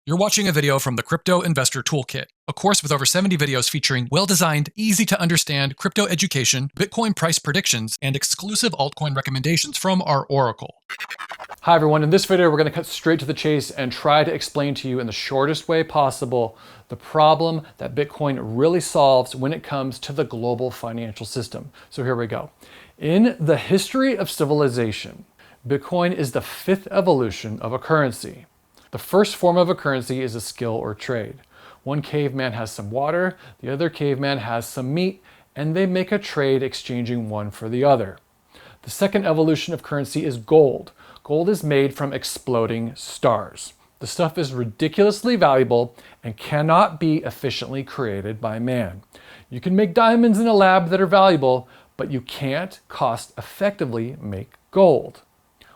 You're watching a video from the Crypto Investor Toolkit, a course with over 70 videos featuring well-designed, easy-to-understand crypto education, Bitcoin price predictions, and exclusive altcoin recommendations from our Oracle. Hi everyone, in this video we're going to cut straight to the chase and try to explain to you in the shortest way possible the problem that Bitcoin really solves when it comes to the global financial system. So here we go. In the history of civilization, Bitcoin is the fifth evolution of a currency. The first form of a currency is a skill or trade. One caveman has some water, the other caveman has some meat, and they make a trade exchanging one for the other. The second evolution of currency is gold. Gold is made from exploding stars. The stuff is ridiculously valuable and cannot be efficiently created by man. You can make diamonds in a lab that are valuable, but you can't cost effectively make gold.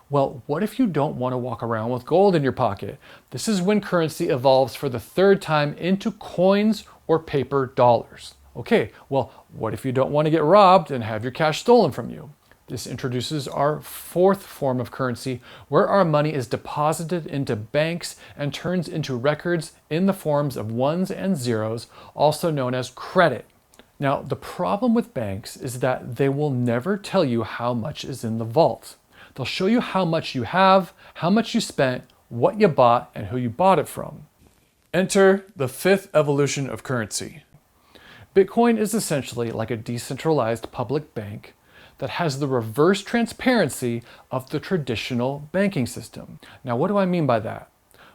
Well, what if you don't want to walk around with gold in your pocket? This is when currency evolves for the third time into coins or paper dollars. Okay, well, what if you don't want to get robbed and have your cash stolen from you? This introduces our fourth form of currency, where our money is deposited into banks and turns into records in the forms of ones and zeros, also known as credit. Now, the problem with banks is that they will never tell you how much is in the vault. They'll show you how much you have, how much you spent, what you bought, and who you bought it from. Enter the fifth evolution of currency. Bitcoin is essentially like a decentralized public bank that has the reverse transparency of the traditional banking system. Now, what do I mean by that?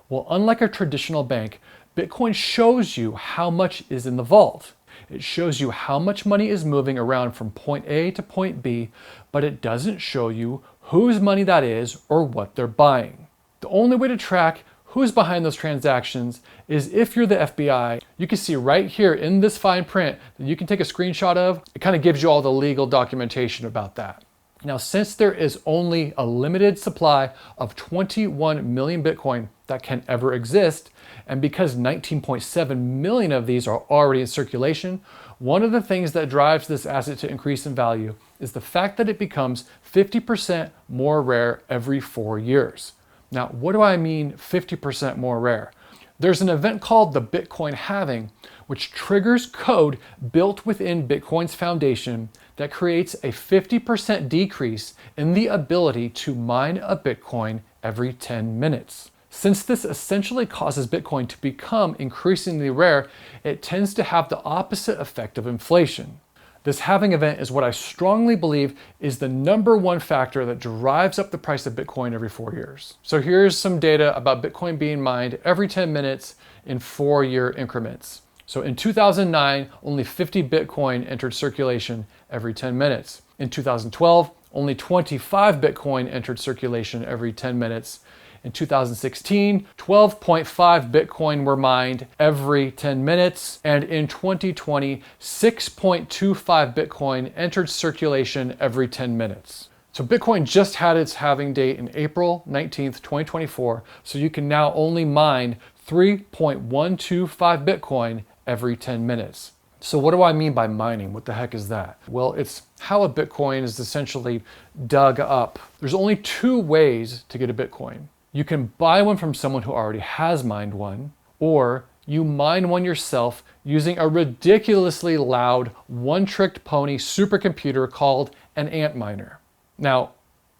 Well, unlike a traditional bank, Bitcoin shows you how much is in the vault. It shows you how much money is moving around from point A to point B, but it doesn't show you whose money that is or what they're buying. The only way to track who's behind those transactions is if you're the FBI. You can see right here in this fine print that you can take a screenshot of. It kind of gives you all the legal documentation about that. Now, since there is only a limited supply of 21 million Bitcoin that can ever exist, and because 19.7 million of these are already in circulation, one of the things that drives this asset to increase in value is the fact that it becomes 50% more rare every 4 years. Now, what do I mean 50% more rare? There's an event called the Bitcoin halving, which triggers code built within Bitcoin's foundation that creates a 50% decrease in the ability to mine a Bitcoin every 10 minutes. Since this essentially causes Bitcoin to become increasingly rare, it tends to have the opposite effect of inflation. This halving event is what I strongly believe is the #1 factor that drives up the price of Bitcoin every 4 years. So here's some data about Bitcoin being mined every 10 minutes in 4-year increments. So in 2009, only 50 Bitcoin entered circulation every 10 minutes. In 2012, only 25 Bitcoin entered circulation every 10 minutes. In 2016, 12.5 Bitcoin were mined every 10 minutes. And in 2020, 6.25 Bitcoin entered circulation every 10 minutes. So Bitcoin just had its halving date in April 19th, 2024. So you can now only mine 3.125 Bitcoin every 10 minutes. So what do I mean by mining? What the heck is that? Well, it's how a Bitcoin is essentially dug up. There's only 2 ways to get a Bitcoin. You can buy one from someone who already has mined one, or you mine one yourself using a ridiculously loud one-trick pony supercomputer called an Antminer. Now,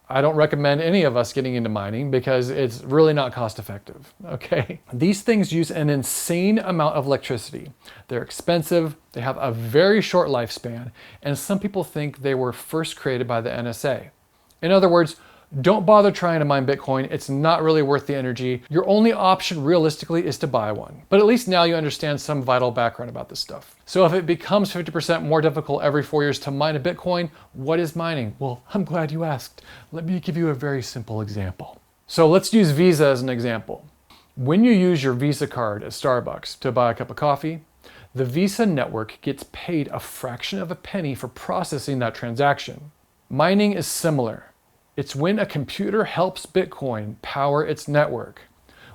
I don't recommend any of us getting into mining because it's really not cost effective, okay? These things use an insane amount of electricity. They're expensive, they have a very short lifespan, and some people think they were first created by the NSA. In other words, don't bother trying to mine Bitcoin. It's not really worth the energy. Your only option realistically is to buy one. But at least now you understand some vital background about this stuff. So if it becomes 50% more difficult every 4 years to mine a Bitcoin, what is mining? Well, I'm glad you asked. Let me give you a very simple example. So let's use Visa as an example. When you use your Visa card at Starbucks to buy a cup of coffee, the Visa network gets paid a fraction of a penny for processing that transaction. Mining is similar. It's when a computer helps Bitcoin power its network.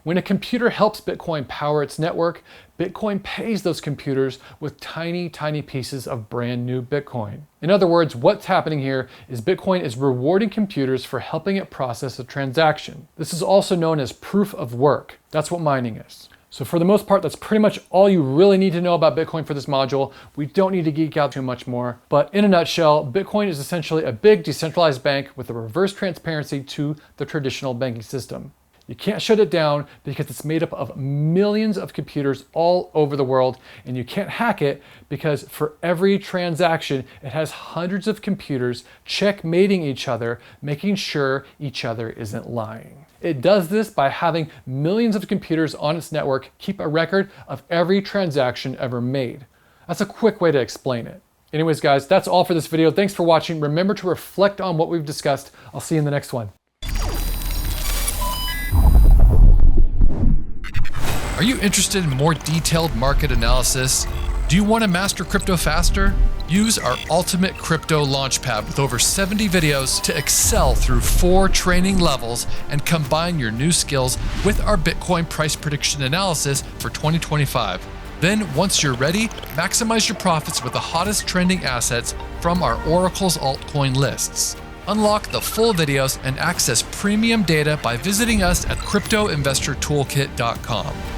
When a computer helps Bitcoin power its network, Bitcoin pays those computers with tiny, tiny pieces of brand new Bitcoin. In other words, what's happening here is Bitcoin is rewarding computers for helping it process a transaction. This is also known as proof of work. That's what mining is. So for the most part, that's pretty much all you really need to know about Bitcoin for this module. We don't need to geek out too much more. But in a nutshell, Bitcoin is essentially a big decentralized bank with a reverse transparency to the traditional banking system. You can't shut it down because it's made up of millions of computers all over the world, and you can't hack it because for every transaction, it has hundreds of computers checkmating each other, making sure each other isn't lying. It does this by having millions of computers on its network keep a record of every transaction ever made. That's a quick way to explain it. Anyways, guys, that's all for this video. Thanks for watching. Remember to reflect on what we've discussed. I'll see you in the next one. Are you interested in more detailed market analysis? Do you want to master crypto faster? Use our Ultimate Crypto Launchpad with over 70 videos to excel through 4 training levels and combine your new skills with our Bitcoin price prediction analysis for 2025. Then, once you're ready, maximize your profits with the hottest trending assets from our Oracle's altcoin lists. Unlock the full videos and access premium data by visiting us at cryptoinvestortoolkit.com.